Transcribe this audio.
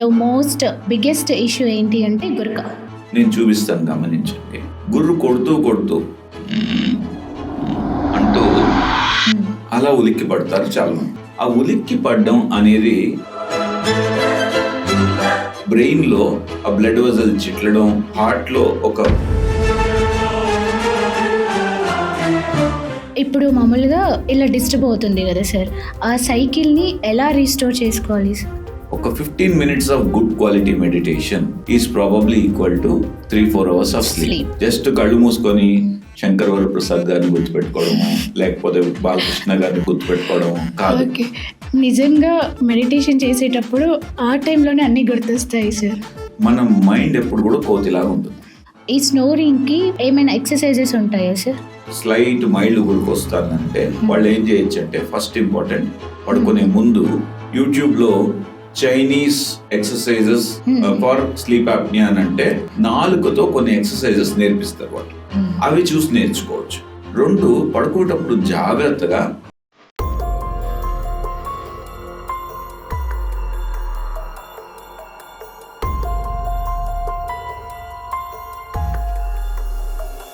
Most biggest issue ఏంటి అంటే గురక. నేను చూపిస్తాను, గమనించండి. గుర్రు కొడుతూ కొడుతూ అంటూ అలా ఉలిక్కి పడతారు చాలా మంది. ఆ ఉలిక్కి పడడం అనేది బ్రెయిన్ లో ఆ బ్లడ్ వెజల్ చిట్లడం, హార్ట్ లో ఒక ఇప్పుడు మామూలుగా ఇలా డిస్టర్బ్ అవుతుంది కదా సార్, ఆ సైకిల్ని ఎలా రీస్టోర్ చేసుకోవాలి సార్? ఒక 15 minutes of good quality meditation is probably equal to 3-4 hours of sleep. Just కళ్ళు మూసుకొని శంకర్ వరప్రసాద్ గారిని గుర్తుపెట్టుకోవడము, లేకపోతే బాలకృష్ణ గారిని గుర్తుపెట్టుకోవడము కాదు. నిజంగా మెడిటేషన్ చేసేటప్పుడు ఆ టైంలోనే అన్ని గుర్తొస్తాయి సార్. మన మైండ్ ఎప్పుడు కూడా కోతిలాగా ఉంటుంది. ఈ స్నోరింగ్కి ఏమైనా ఎక్సర్సైజెస్ ఉంటాయా సార్? స్లైట్ మైల్డ్ గురికొస్తానంటే వాళ్ళు ఏం చేయొచ్చు అంటే, ఫస్ట్ ఇంపార్టెంట్, పడుకునే ముందు యూట్యూబ్లో Chinese exercises for sleep apnoea అని అంటే నాలుగుతో కొన్ని ఎక్సర్సైజెస్ నేర్పిస్తారు వాళ్ళు. అవి చూసి నేర్చుకోవచ్చు. 2, పడుకునేటప్పుడు జాగ్రత్తగా